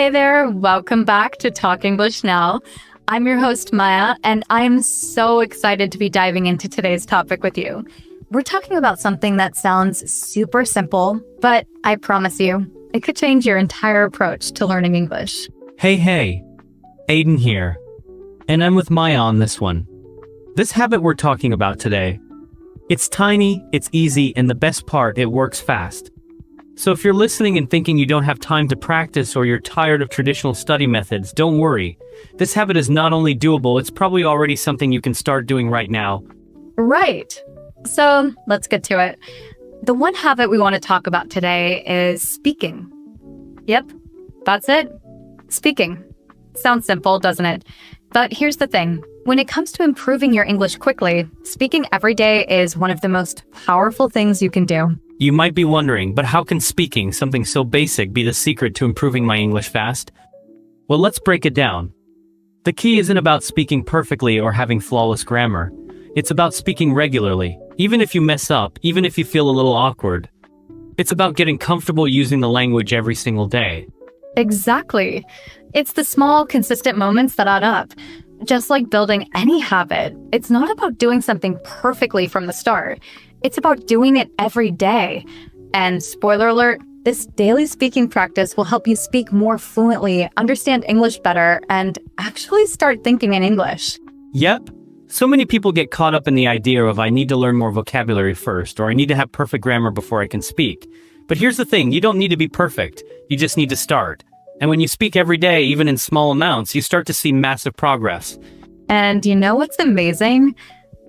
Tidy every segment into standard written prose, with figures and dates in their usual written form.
Hey there, welcome back to Talk English Now. I'm your host, Maya, and I'm so excited to be diving into today's topic with you. We're talking about something that sounds super simple, but I promise you, it could change your entire approach to learning English. Hey, Aiden here. And I'm with Maya on this one. This habit we're talking about today. It's tiny, it's easy, and the best part, it works fast. So if you're listening and thinking you don't have time to practice or you're tired of traditional study methods, don't worry. This habit is not only doable, it's probably already something you can start doing right now. Right. So let's get to it. The one habit we want to talk about today is speaking. Yep, that's it. Speaking. Sounds simple, doesn't it? But here's the thing. When it comes to improving your English quickly, speaking every day is one of the most powerful things you can do. You might be wondering, but how can speaking, something so basic, be the secret to improving my English fast? Well, let's break it down. The key isn't about speaking perfectly or having flawless grammar. It's about speaking regularly, even if you mess up, even if you feel a little awkward. It's about getting comfortable using the language every single day. Exactly. It's the small, consistent moments that add up. Just like building any habit, it's not about doing something perfectly from the start. It's about doing it every day. And spoiler alert, this daily speaking practice will help you speak more fluently, understand English better, and actually start thinking in English. Yep. So many people get caught up in the idea of I need to learn more vocabulary first, or I need to have perfect grammar before I can speak. But here's the thing, you don't need to be perfect. You just need to start. And when you speak every day, even in small amounts, you start to see massive progress. And you know what's amazing?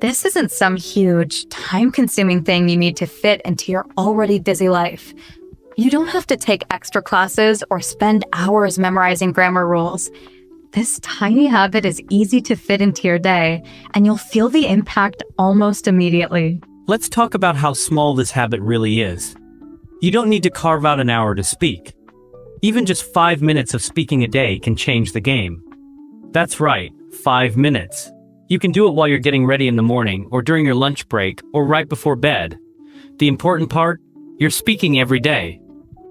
This isn't some huge, time-consuming thing you need to fit into your already busy life. You don't have to take extra classes or spend hours memorizing grammar rules. This tiny habit is easy to fit into your day, and you'll feel the impact almost immediately. Let's talk about how small this habit really is. You don't need to carve out an hour to speak. Even just 5 minutes of speaking a day can change the game. That's right, 5 minutes. You can do it while you're getting ready in the morning, or during your lunch break, or right before bed. The important part? You're speaking every day.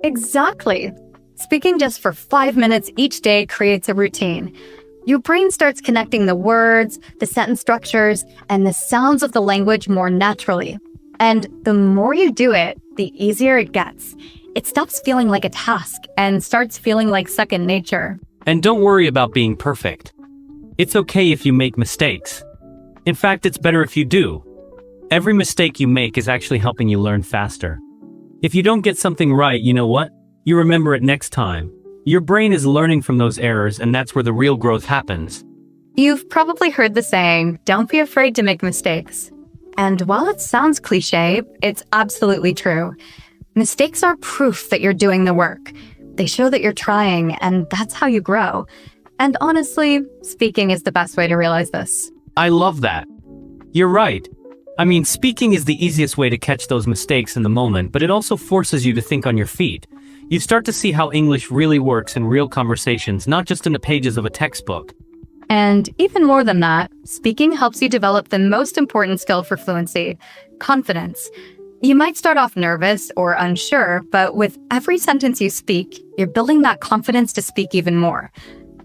Exactly. Speaking just for 5 minutes each day creates a routine. Your brain starts connecting the words, the sentence structures, and the sounds of the language more naturally. And the more you do it, the easier it gets. It stops feeling like a task and starts feeling like second nature. And don't worry about being perfect. It's okay if you make mistakes. In fact, it's better if you do. Every mistake you make is actually helping you learn faster. If you don't get something right, you know what? You remember it next time. Your brain is learning from those errors, and that's where the real growth happens. You've probably heard the saying, don't be afraid to make mistakes. And while it sounds cliche, it's absolutely true. Mistakes are proof that you're doing the work. They show that you're trying, and that's how you grow. And honestly, speaking is the best way to realize this. I love that. You're right. I mean, speaking is the easiest way to catch those mistakes in the moment, but it also forces you to think on your feet. You start to see how English really works in real conversations, not just in the pages of a textbook. And even more than that, speaking helps you develop the most important skill for fluency, confidence. You might start off nervous or unsure, but with every sentence you speak, you're building that confidence to speak even more.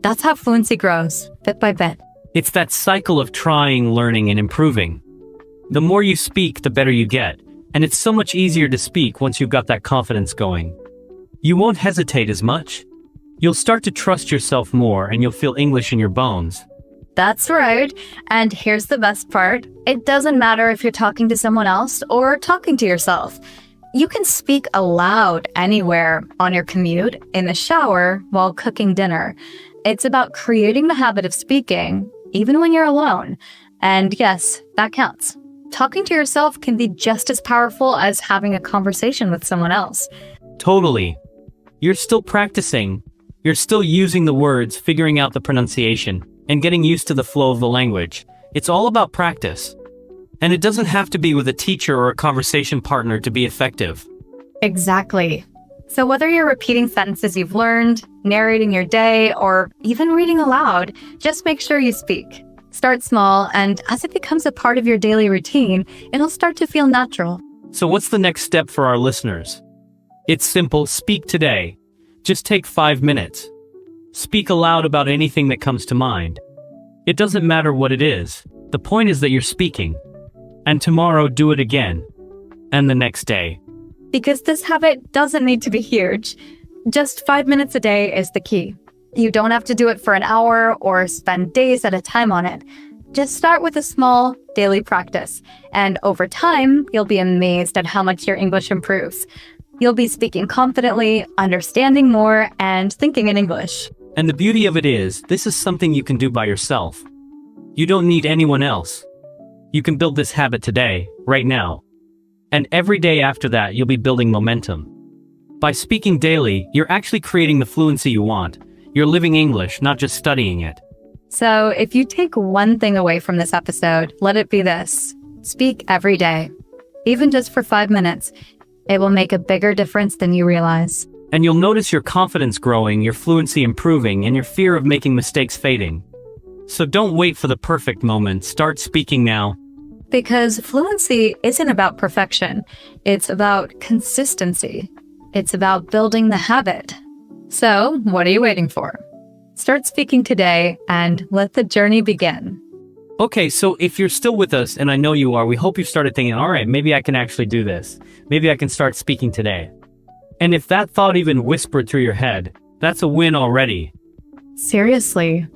That's how fluency grows, bit by bit. It's that cycle of trying, learning, and improving. The more you speak, the better you get, and it's so much easier to speak once you've got that confidence going. You won't hesitate as much. You'll start to trust yourself more, and you'll feel English in your bones. That's right. And here's the best part. It doesn't matter if you're talking to someone else or talking to yourself. You can speak aloud anywhere, on your commute, in the shower, while cooking dinner. It's about creating the habit of speaking, even when you're alone. And yes, that counts. Talking to yourself can be just as powerful as having a conversation with someone else. Totally. You're still practicing. You're still using the words, figuring out the pronunciation, and getting used to the flow of the language. It's all about practice. And it doesn't have to be with a teacher or a conversation partner to be effective. Exactly. So whether you're repeating sentences you've learned, narrating your day, or even reading aloud, just make sure you speak. Start small, and as it becomes a part of your daily routine, it'll start to feel natural. So what's the next step for our listeners? It's simple, speak today. Just take 5 minutes. Speak aloud about anything that comes to mind. It doesn't matter what it is. The point is that you're speaking. And tomorrow do it again. And the next day. Because this habit doesn't need to be huge. Just 5 minutes a day is the key. You don't have to do it for an hour or spend days at a time on it. Just start with a small daily practice. And over time, you'll be amazed at how much your English improves. You'll be speaking confidently, understanding more, and thinking in English. And the beauty of it is, this is something you can do by yourself. You don't need anyone else. You can build this habit today, right now. And every day after that, you'll be building momentum. By speaking daily, you're actually creating the fluency you want. You're living English, not just studying it. So if you take one thing away from this episode, let it be this. Speak every day. Even just for 5 minutes. It will make a bigger difference than you realize. And you'll notice your confidence growing, your fluency improving, and your fear of making mistakes fading. So don't wait for the perfect moment. Start speaking now. Because fluency isn't about perfection. It's about consistency. It's about building the habit. So, what are you waiting for? Start speaking today and let the journey begin. Okay, so if you're still with us, and I know you are, we hope you've started thinking, all right, maybe I can actually do this. Maybe I can start speaking today. And if that thought even whispered through your head, that's a win already. Seriously.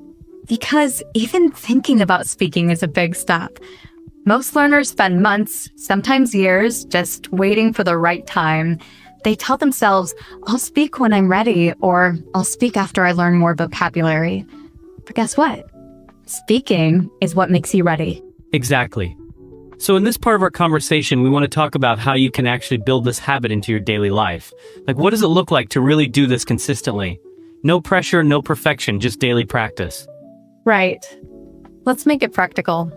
Because even thinking about speaking is a big step. Most learners spend months, sometimes years, just waiting for the right time. They tell themselves, I'll speak when I'm ready, or I'll speak after I learn more vocabulary. But guess what? Speaking is what makes you ready. Exactly. So in this part of our conversation, we want to talk about how you can actually build this habit into your daily life. Like, what does it look like to really do this consistently? No pressure, no perfection, just daily practice. Right. Let's make it practical.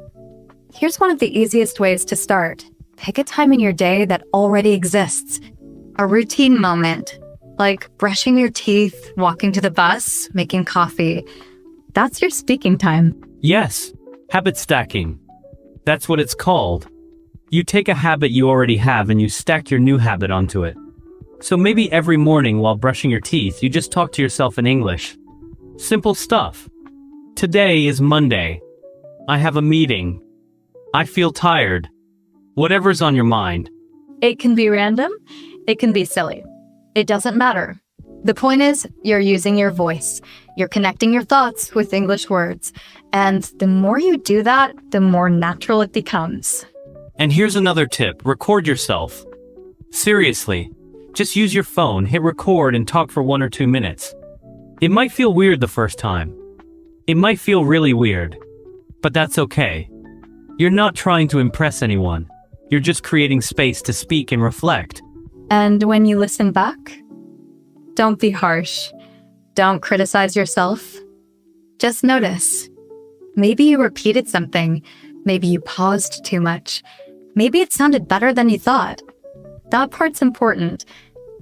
Here's one of the easiest ways to start. Pick a time in your day that already exists. A routine moment, like brushing your teeth, walking to the bus, making coffee. That's your speaking time. Yes, habit stacking. That's what it's called. You take a habit you already have and you stack your new habit onto it. So maybe every morning while brushing your teeth, you just talk to yourself in English. Simple stuff. Today is Monday. I have a meeting. I feel tired. Whatever's on your mind. It can be random. It can be silly. It doesn't matter. The point is, you're using your voice. You're connecting your thoughts with English words. And the more you do that, the more natural it becomes. And here's another tip. Record yourself. Seriously. Just use your phone, hit record, and talk for 1 or 2 minutes. It might feel weird the first time. It might feel really weird. But that's okay. You're not trying to impress anyone. You're just creating space to speak and reflect. And when you listen back, don't be harsh. Don't criticize yourself. Just notice. Maybe you repeated something. Maybe you paused too much. Maybe it sounded better than you thought. That part's important.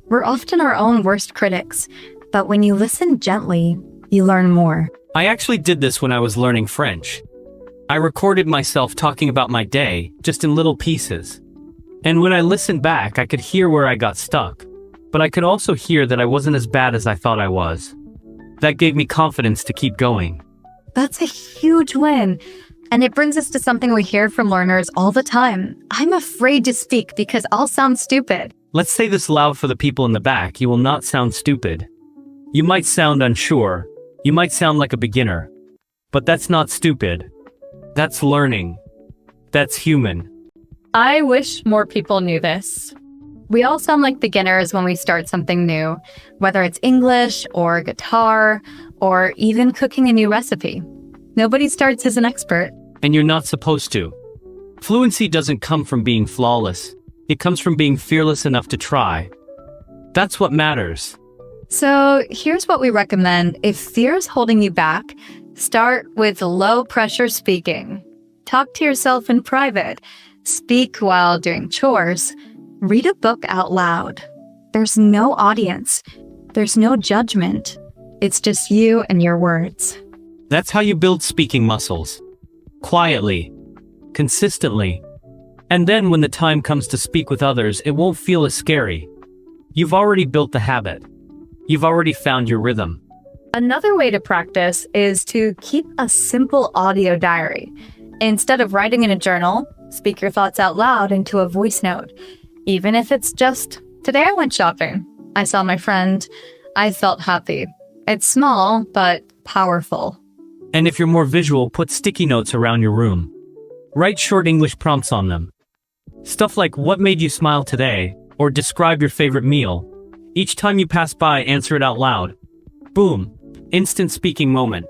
We're often our own worst critics, but when you listen gently, you learn more. I actually did this when I was learning French. I recorded myself talking about my day, just in little pieces. And when I listened back, I could hear where I got stuck. But I could also hear that I wasn't as bad as I thought I was. That gave me confidence to keep going. That's a huge win. And it brings us to something we hear from learners all the time. I'm afraid to speak because I'll sound stupid. Let's say this loud for the people in the back. You will not sound stupid. You might sound unsure. You might sound like a beginner. But that's not stupid. That's learning. That's human. I wish more people knew this. We all sound like beginners when we start something new, whether it's English or guitar or even cooking a new recipe. Nobody starts as an expert. And you're not supposed to. Fluency doesn't come from being flawless. It comes from being fearless enough to try. That's what matters. So here's what we recommend. If fear is holding you back, start with low-pressure speaking. Talk to yourself in private. Speak while doing chores. Read a book out loud. There's no audience. There's no judgment. It's just you and your words. That's how you build speaking muscles. Quietly. Consistently. And then when the time comes to speak with others, it won't feel as scary. You've already built the habit. You've already found your rhythm. Another way to practice is to keep a simple audio diary. Instead of writing in a journal, speak your thoughts out loud into a voice note. Even if it's just, today I went shopping. I saw my friend. I felt happy. It's small, but powerful. And if you're more visual, put sticky notes around your room. Write short English prompts on them. Stuff like, what made you smile today? Or describe your favorite meal. Each time you pass by, answer it out loud. Boom. Instant speaking moment.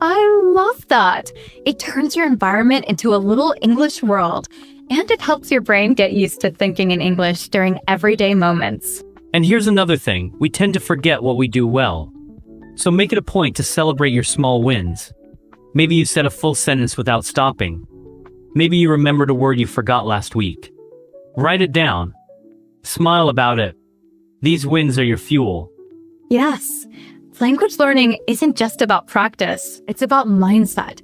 I love that. It turns your environment into a little English world, and it helps your brain get used to thinking in English during everyday moments. And here's another thing, we tend to forget what we do well. So make it a point to celebrate your small wins. Maybe you said a full sentence without stopping. Maybe you remembered a word you forgot last week. Write it down. Smile about it. These wins are your fuel. Yes, language learning isn't just about practice, it's about mindset.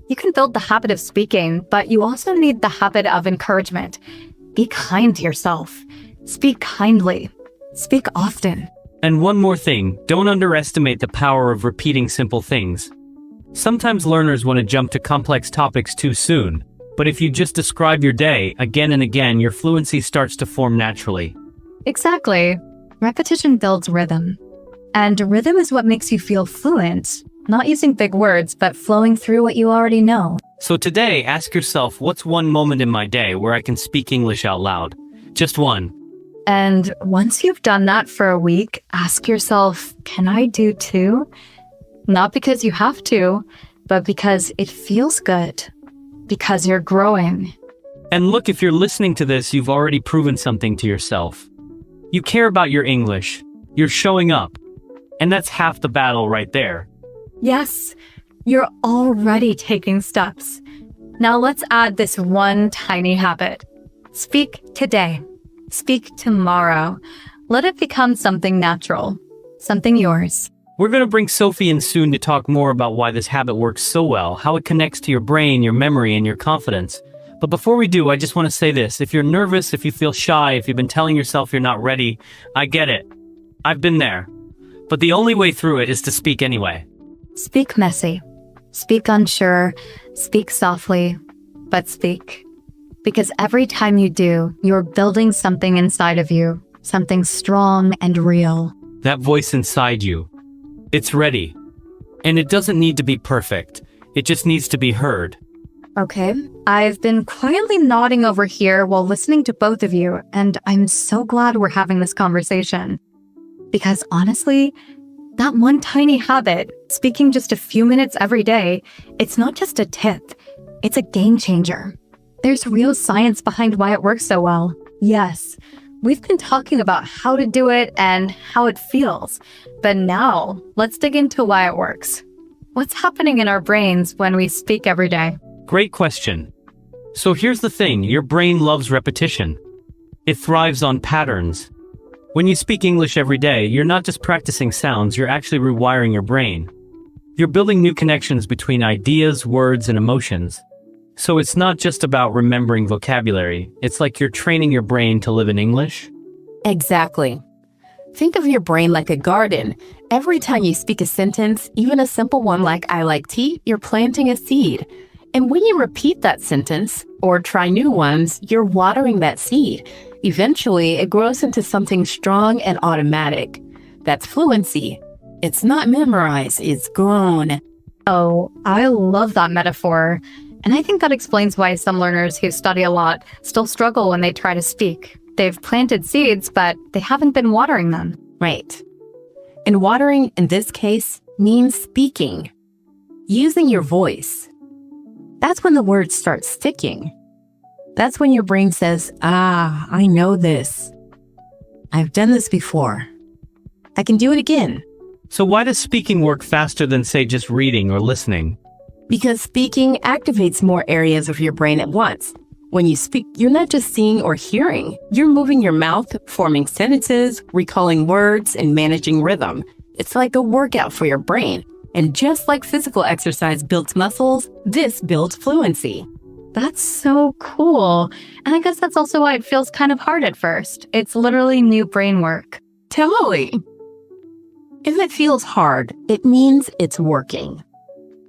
You can build the habit of speaking, but you also need the habit of encouragement. Be kind to yourself. Speak kindly. Speak often. And one more thing, don't underestimate the power of repeating simple things. Sometimes learners want to jump to complex topics too soon, but if you just describe your day again and again, your fluency starts to form naturally. Exactly. Repetition builds rhythm. And rhythm is what makes you feel fluent, not using big words, but flowing through what you already know. So today, ask yourself, what's one moment in my day where I can speak English out loud? Just one. And once you've done that for a week, ask yourself, can I do two? Not because you have to, but because it feels good. Because you're growing. And look, if you're listening to this, you've already proven something to yourself. You care about your English. You're showing up. And that's half the battle right there. Yes, you're already taking steps. Now let's add this one tiny habit. Speak today. Speak tomorrow. Let it become something natural. Something yours. We're going to bring Sophie in soon to talk more about why this habit works so well, how it connects to your brain, your memory, and your confidence. But before we do, I just want to say this. If you're nervous, if you feel shy, if you've been telling yourself you're not ready, I get it. I've been there. But the only way through it is to speak anyway. Speak messy. Speak unsure. Speak softly. But speak. Because every time you do, you're building something inside of you. Something strong and real. That voice inside you. It's ready. And it doesn't need to be perfect. It just needs to be heard. Okay, I've been quietly nodding over here while listening to both of you, and I'm so glad we're having this conversation. Because honestly, that one tiny habit, speaking just a few minutes every day, it's not just a tip, it's a game changer. There's real science behind why it works so well. Yes, we've been talking about how to do it and how it feels, but now let's dig into why it works. What's happening in our brains when we speak every day? Great question. So here's the thing, your brain loves repetition. It thrives on patterns. When you speak English every day, you're not just practicing sounds, you're actually rewiring your brain. You're building new connections between ideas, words, and emotions. So it's not just about remembering vocabulary, it's like you're training your brain to live in English. Exactly. Think of your brain like a garden. Every time you speak a sentence, even a simple one like I like tea, you're planting a seed. And when you repeat that sentence, or try new ones, you're watering that seed. Eventually, it grows into something strong and automatic. That's fluency. It's not memorized, it's grown. Oh, I love that metaphor. And I think that explains why some learners who study a lot still struggle when they try to speak. They've planted seeds, but they haven't been watering them. Right. And watering, in this case, means speaking. Using your voice. That's when the words start sticking. That's when your brain says, I know this. I've done this before. I can do it again. So why does speaking work faster than, say, just reading or listening? Because speaking activates more areas of your brain at once. When you speak, you're not just seeing or hearing. You're moving your mouth, forming sentences, recalling words, and managing rhythm. It's like a workout for your brain. And just like physical exercise builds muscles, this builds fluency. That's so cool. And I guess that's also why it feels kind of hard at first. It's literally new brain work. Totally. If it feels hard, it means it's working.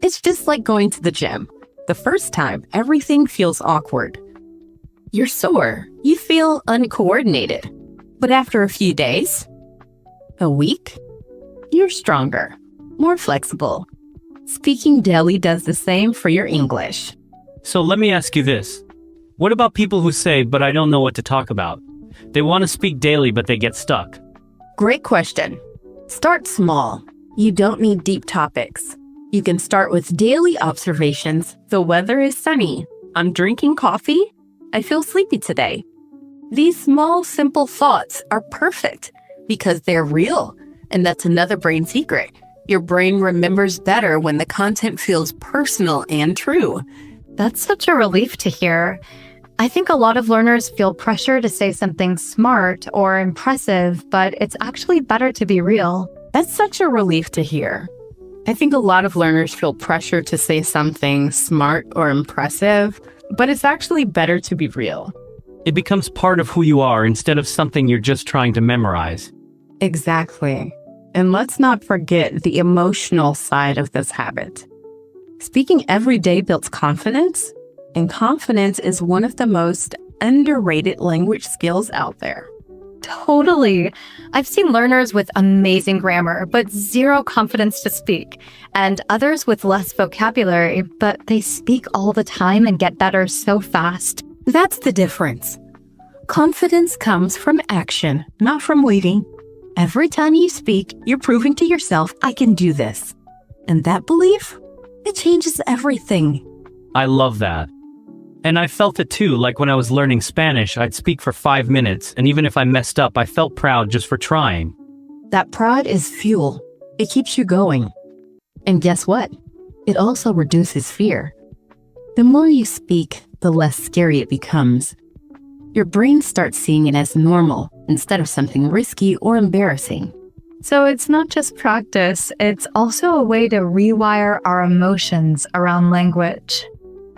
It's just like going to the gym. The first time, everything feels awkward. You're sore. You feel uncoordinated. But after a few days, a week, you're stronger, more flexible. Speaking daily does the same for your English. So let me ask you this. What about people who say, but I don't know what to talk about? They want to speak daily, but they get stuck. Great question. Start small. You don't need deep topics. You can start with daily observations. The weather is sunny. I'm drinking coffee. I feel sleepy today. These small, simple thoughts are perfect because they're real. And that's another brain secret. Your brain remembers better when the content feels personal and true. That's such a relief to hear. I think a lot of learners feel pressure to say something smart or impressive, but it's actually better to be real. That's such a relief to hear. I think a lot of learners feel pressure to say something smart or impressive, but it's actually better to be real. It becomes part of who you are instead of something you're just trying to memorize. Exactly. And let's not forget the emotional side of this habit. Speaking every day builds confidence, and confidence is one of the most underrated language skills out there. Totally. I've seen learners with amazing grammar, but zero confidence to speak, and others with less vocabulary, but they speak all the time and get better so fast. That's the difference. Confidence comes from action, not from waiting. Every time you speak, you're proving to yourself, I can do this. And that belief, it changes everything. I love that. And I felt it too, like when I was learning Spanish, I'd speak for 5 minutes, and even if I messed up, I felt proud just for trying. That pride is fuel. It keeps you going. And guess what? It also reduces fear. The more you speak, the less scary it becomes. Your brain starts seeing it as normal instead of something risky or embarrassing. So it's not just practice, it's also a way to rewire our emotions around language.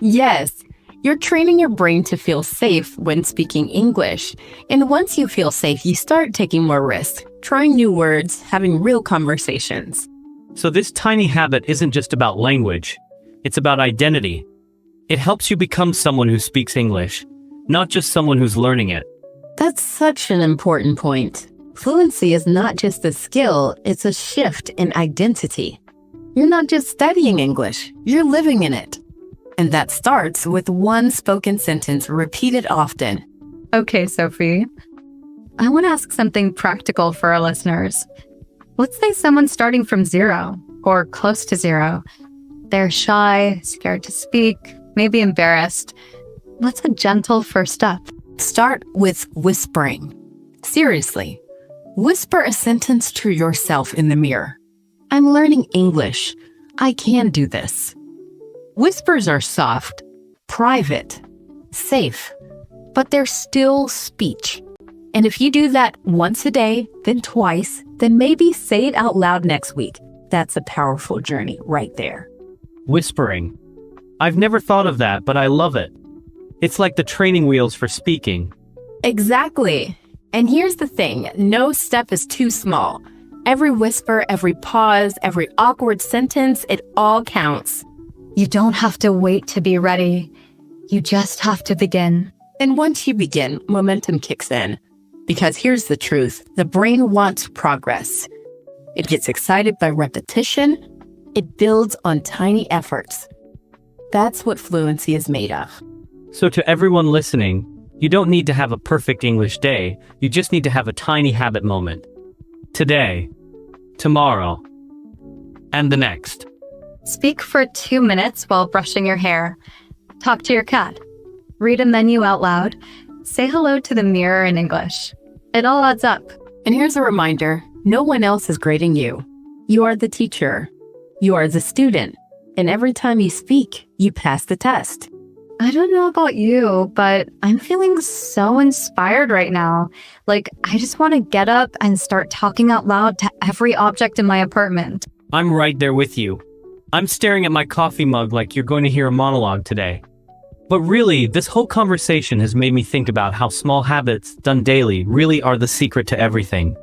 Yes, you're training your brain to feel safe when speaking English. And once you feel safe, you start taking more risks, trying new words, having real conversations. So this tiny habit isn't just about language. It's about identity. It helps you become someone who speaks English, not just someone who's learning it. That's such an important point. Fluency is not just a skill, it's a shift in identity. You're not just studying English, you're living in it. And that starts with one spoken sentence repeated often. Okay, Sophie. I want to ask something practical for our listeners. Let's say someone's starting from zero or close to zero. They're shy, scared to speak, maybe embarrassed. What's a gentle first step? Start with whispering. Seriously, whisper a sentence to yourself in the mirror. I'm learning English. I can do this. Whispers are soft, private, safe, but they're still speech. And if you do that once a day, then twice, then maybe say it out loud next week. That's a powerful journey right there. Whispering. I've never thought of that, but I love it. It's like the training wheels for speaking. Exactly. And here's the thing, no step is too small. Every whisper, every pause, every awkward sentence, it all counts. You don't have to wait to be ready. You just have to begin. And once you begin, momentum kicks in. Because here's the truth, the brain wants progress. It gets excited by repetition. It builds on tiny efforts. That's what fluency is made of. So to everyone listening, you don't need to have a perfect English day, you just need to have a tiny habit moment. Today, tomorrow, and the next. Speak for 2 minutes while brushing your hair. Talk to your cat. Read a menu out loud. Say hello to the mirror in English. It all adds up. And here's a reminder, no one else is grading you. You are the teacher. You are the student. And every time you speak, you pass the test. I don't know about you, but I'm feeling so inspired right now. Like, I just want to get up and start talking out loud to every object in my apartment. I'm right there with you. I'm staring at my coffee mug like you're going to hear a monologue today. But really, this whole conversation has made me think about how small habits, done daily, really are the secret to everything.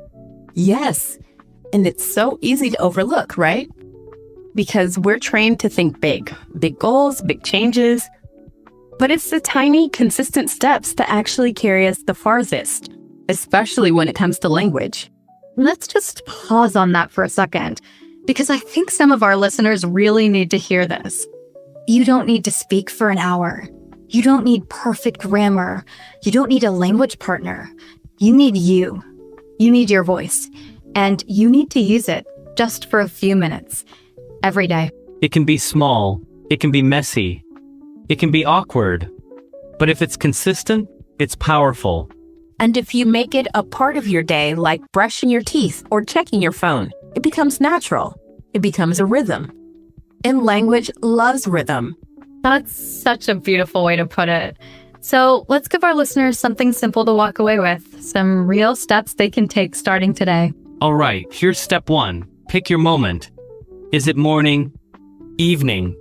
Yes. And it's so easy to overlook, right? Because we're trained to think big goals, big changes. But it's the tiny, consistent steps that actually carry us the farthest, especially when it comes to language. Let's just pause on that for a second, because I think some of our listeners really need to hear this. You don't need to speak for an hour. You don't need perfect grammar. You don't need a language partner. You need you. You need your voice. And you need to use it just for a few minutes every day. It can be small, it can be messy, it can be awkward. But if it's consistent, it's powerful. And if you make it a part of your day, like brushing your teeth or checking your phone, it becomes natural. It becomes a rhythm. And language loves rhythm. That's such a beautiful way to put it. So let's give our listeners something simple to walk away with, some real steps they can take starting today. All right, here's step 1. Pick your moment. Is it morning, evening,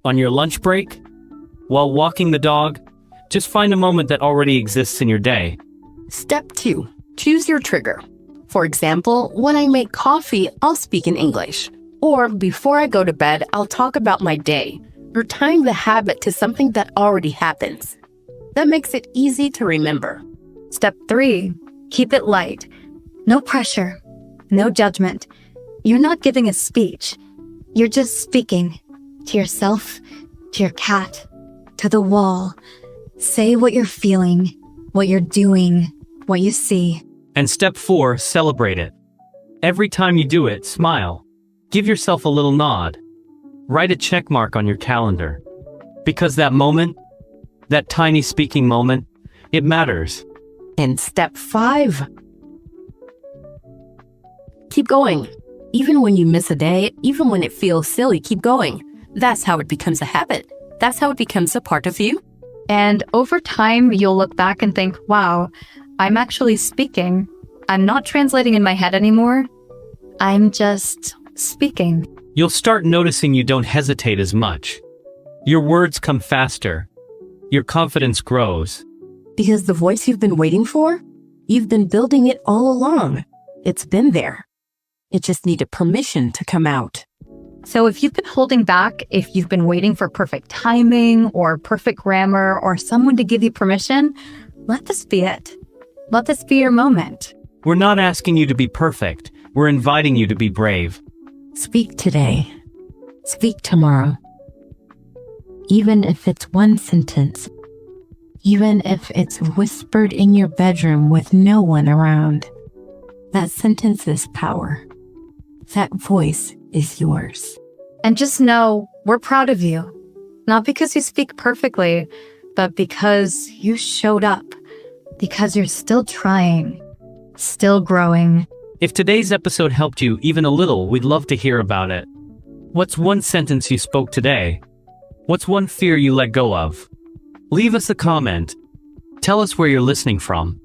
on your lunch break, while walking the dog? Just find a moment that already exists in your day. Step 2. Choose your trigger. For example, when I make coffee, I'll speak in English. Or before I go to bed, I'll talk about my day. You're tying the habit to something that already happens. That makes it easy to remember. Step 3. Keep it light. No pressure. No judgment. You're not giving a speech. You're just speaking to yourself, to your cat, to the wall. Say what you're feeling, what you're doing, what you see. And step 4, celebrate it. Every time you do it, smile. Give yourself a little nod. Write a check mark on your calendar. Because that moment, that tiny speaking moment, it matters. And step 5. Keep going. Even when you miss a day, even when it feels silly, keep going. That's how it becomes a habit. That's how it becomes a part of you. And over time, you'll look back and think, wow, I'm actually speaking. I'm not translating in my head anymore. I'm just speaking. You'll start noticing you don't hesitate as much. Your words come faster. Your confidence grows. Because the voice you've been waiting for, you've been building it all along. It's been there. It just needed permission to come out. So if you've been holding back, if you've been waiting for perfect timing or perfect grammar or someone to give you permission, let this be it. Let this be your moment. We're not asking you to be perfect. We're inviting you to be brave. Speak today. Speak tomorrow. Even if it's one sentence. Even if it's whispered in your bedroom with no one around. That sentence is power. That voice is yours. And just know we're proud of you. Not because you speak perfectly, but because you showed up. Because you're still trying. Still growing. If today's episode helped you even a little, we'd love to hear about it. What's one sentence you spoke today? What's one fear you let go of? Leave us a comment. Tell us where you're listening from.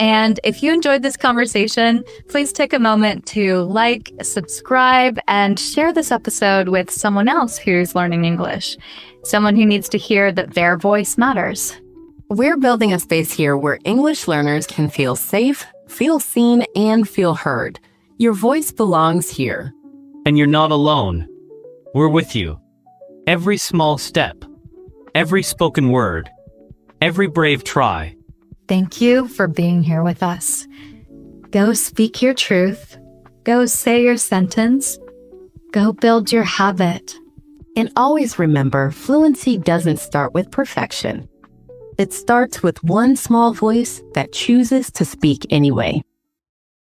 And if you enjoyed this conversation, please take a moment to like, subscribe, and share this episode with someone else who's learning English. Someone who needs to hear that their voice matters. We're building a space here where English learners can feel safe, feel seen, and feel heard. Your voice belongs here. And you're not alone. We're with you. Every small step, every spoken word, every brave try. Thank you for being here with us. Go speak your truth. Go say your sentence. Go build your habit. And always remember, fluency doesn't start with perfection. It starts with one small voice that chooses to speak anyway.